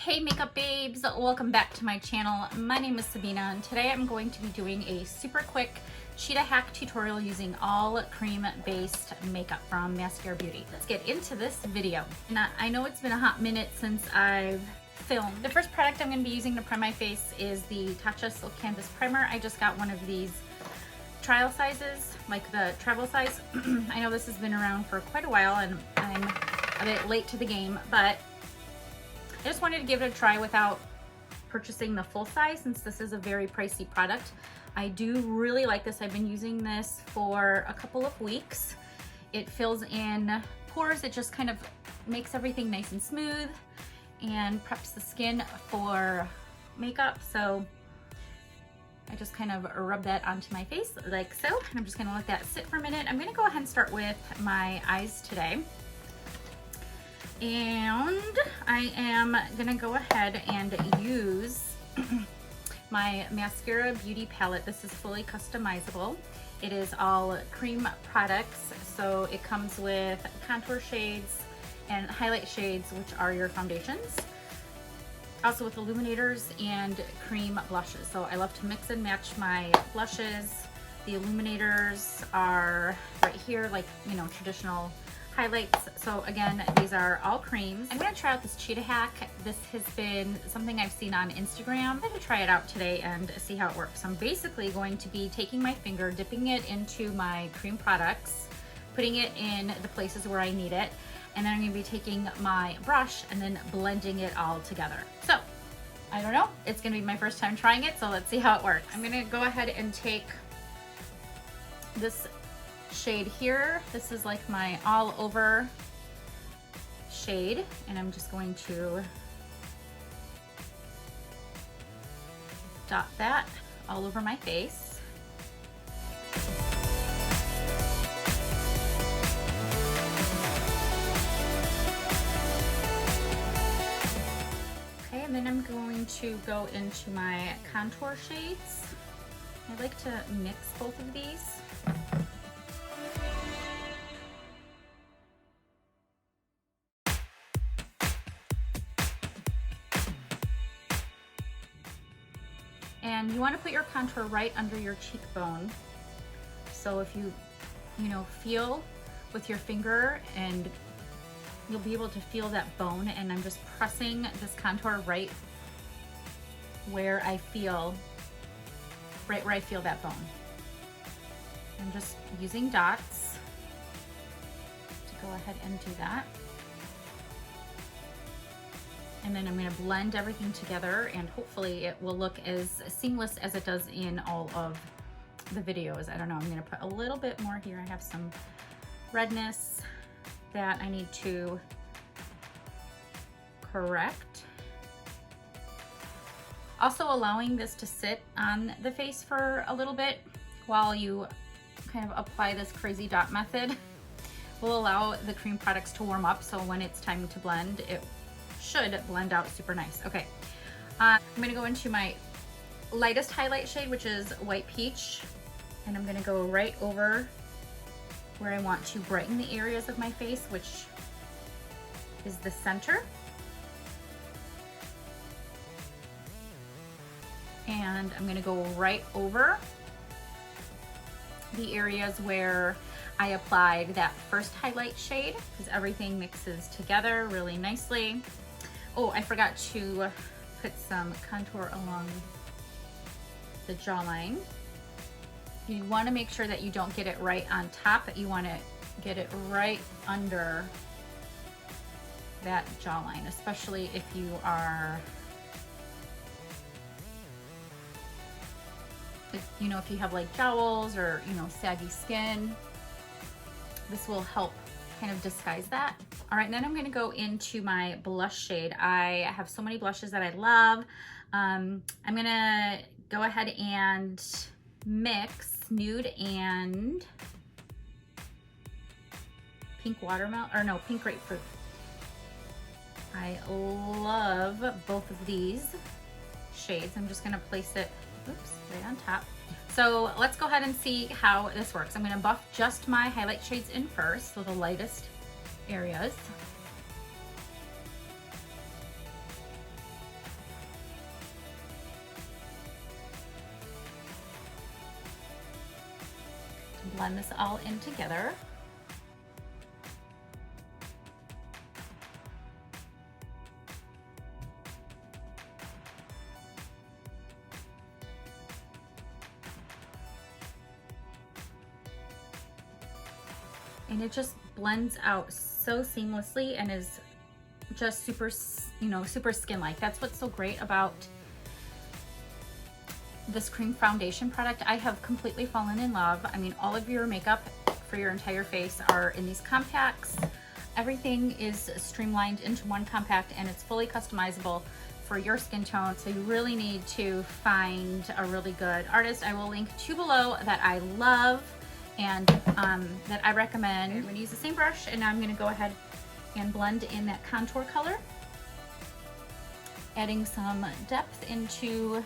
Hey makeup babes, welcome back to my channel. My name is Sabina and today I'm going to be doing a super quick Cheetah HAC tutorial using all cream based makeup from Maskcara Beauty. Let's get into this video. Now, I know it's been a hot minute since I've filmed. The first product I'm going to be using to prime my face is the Tatcha Silk Canvas Primer. I just got one of these trial sizes, like the travel size. I know this has been around for quite a while and I'm a bit late to the game, but I just wanted to give it a try without purchasing the full size since this is a very pricey product. I do really like this. I've been using this for a couple of weeks. It fills in pores. It just kind of makes everything nice and smooth and preps the skin for makeup. So I just kind of rub that onto my face like so. And I'm just gonna let that sit for a minute. I'm gonna go ahead and start with my eyes today. And I am gonna go ahead and use my Maskcara Beauty palette. This is fully customizable. It is all cream products, so it comes with contour shades and highlight shades, which are your foundations. Also with illuminators and cream blushes. So I love to mix and match my blushes. The illuminators are right here, like, you know, traditional highlights. So again, these are all creams. I'm gonna try out this Cheetah HAC. This has been something I've seen on Instagram. I'm gonna try it out today and see how it works. I'm basically going to be taking my finger, dipping it into my cream products, putting it in the places where I need it, and then I'm gonna be taking my brush and then blending it all together. So, I don't know, it's gonna be my first time trying it, so let's see how it works. I'm gonna go ahead and take this shade here. This is like my all over shade, and I'm just going to dot that all over my face. Okay, and then I'm going to go into my contour shades. I like to mix both of these. And you want to put your contour right under your cheekbone. So if you feel with your finger, and you'll be able to feel that bone, and I'm just pressing this contour right where I feel that bone. I'm just using dots to go ahead and do that. And then I'm going to blend everything together, and hopefully it will look as seamless as it does in all of the videos. I don't know, I'm going to put a little bit more here. I have some redness that I need to correct. Also, allowing this to sit on the face for a little bit while you kind of apply this crazy dot method will allow the cream products to warm up, so when it's time to blend, it should blend out super nice. Okay, I'm gonna go into my lightest highlight shade, which is White Peach, and I'm gonna go right over where I want to brighten the areas of my face, which is the center. And I'm gonna go right over the areas where I applied that first highlight shade, because everything mixes together really nicely. Oh, I forgot to put some contour along the jawline. You want to make sure that you don't get it right on top, but you want to get it right under that jawline, especially if you are, if you have like jowls or, saggy skin. This will help kind of disguise that. All right, and then I'm gonna go into my blush shade. I have so many blushes that I love. I'm gonna go ahead and mix nude and pink pink grapefruit. I love both of these shades. I'm just gonna place it, right on top. So let's go ahead and see how this works. I'm gonna buff just my highlight shades in first, so the lightest areas. blend this all in together. And it just blends out so seamlessly and is just super, you know, super skin-like. That's what's so great about this cream foundation product. I have completely fallen in love. I mean, all of your makeup for your entire face are in these compacts. Everything is streamlined into one compact and it's fully customizable for your skin tone. So you really need to find a really good artist. I will link two below that I love and that I recommend. I'm gonna use the same brush and now I'm gonna go ahead and blend in that contour color, adding some depth into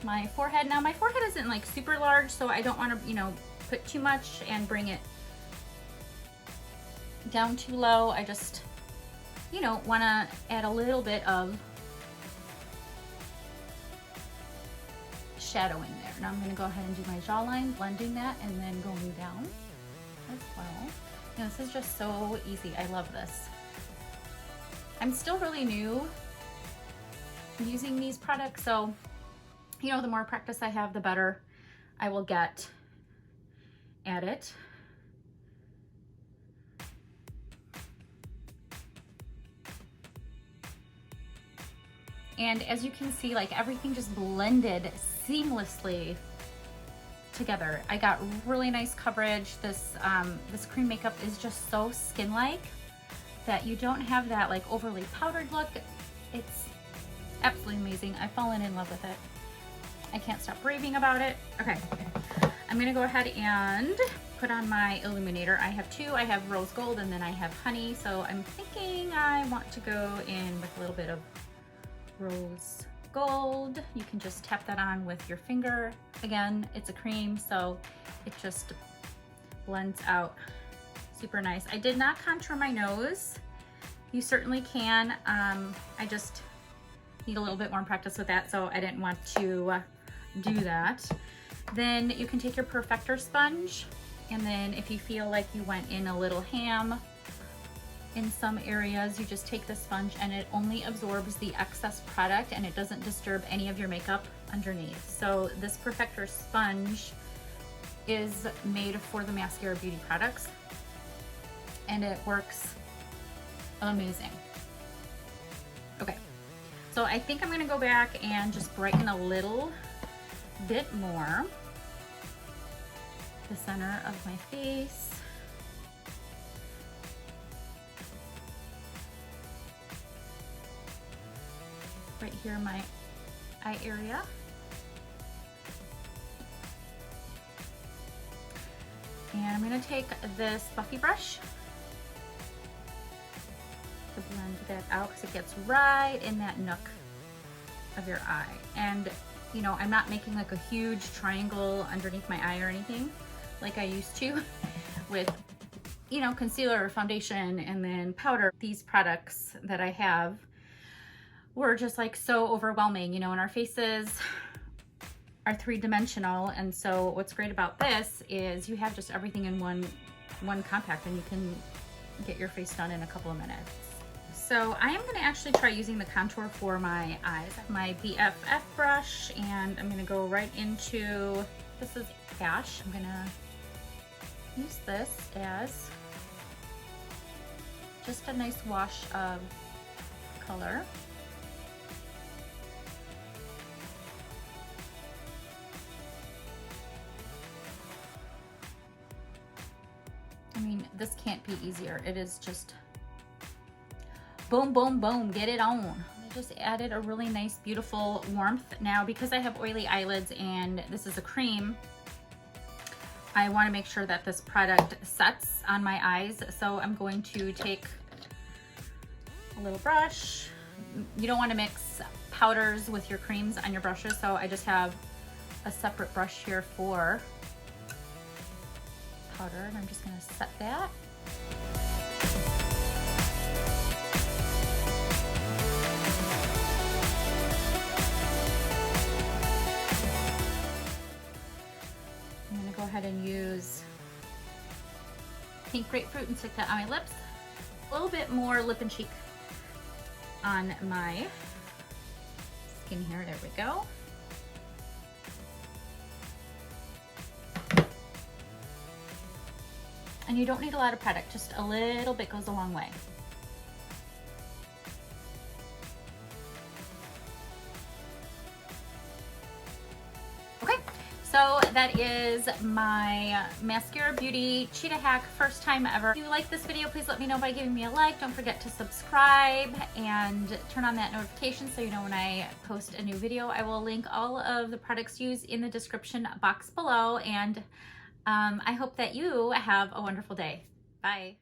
my forehead. Now my forehead isn't like super large, so I don't want to, you know, put too much and bring it down too low. I just, you know, want to add a little bit of shadow in there. Now I'm going to go ahead and do my jawline, blending that and then going down as well. You know, this is just so easy. I love this. I'm still really new using these products, so you know, the more practice I have, the better I will get at it. And as you can see, like everything just blended seamlessly together. I got really nice coverage. This this cream makeup is just so skin-like that you don't have that like overly powdered look. It's absolutely amazing. I've fallen in love with it. I can't stop raving about it. Okay, I'm gonna go ahead and put on my illuminator. I have two. I have rose gold and then I have honey. So I'm thinking I want to go in with a little bit of rose gold. You can just tap that on with your finger. Again, it's a cream, so it just blends out super nice. I did not contour my nose. You certainly can. I just need a little bit more practice with that, so I didn't want to do that. Then you can take your perfector sponge, and then if you feel like you went in a little ham in some areas, you just take the sponge and it only absorbs the excess product and it doesn't disturb any of your makeup underneath. So this perfector sponge is made for the Maskcara Beauty products and it works amazing. Okay, so I think I'm gonna go back and just brighten a little bit more the center of my face. Right here in my eye area. And I'm gonna take this fluffy brush to blend that out because it gets right in that nook of your eye. And you know, I'm not making like a huge triangle underneath my eye or anything like I used to with, you know, concealer, foundation, and then powder. These products that I have were just like so overwhelming, you know, and our faces are three-dimensional. And so what's great about this is you have just everything in one compact and you can get your face done in a couple of minutes. So I am gonna actually try using the contour for my eyes. I have my BFF brush and I'm gonna go right into, this is Ash. I'm gonna use this as just a nice wash of color. I mean, this can't be easier. It is just boom, boom, boom, get it on. I just added a really nice, beautiful warmth. Now, because I have oily eyelids and this is a cream, I want to make sure that this product sets on my eyes. So I'm going to take a little brush. You don't want to mix powders with your creams on your brushes, so I just have a separate brush here for powder, and I'm just going to set that. pink grapefruit and stick that on my lips. A little bit more lip and cheek on my skin here. There we go. And you don't need a lot of product, just a little bit goes a long way. Okay, so that is my Maskcara Beauty Cheetah HAC first time ever. If you like this video, please let me know by giving me a like. Don't forget to subscribe and turn on that notification so you know when I post a new video. I will link all of the products used in the description box below, and I hope that you have a wonderful day. Bye.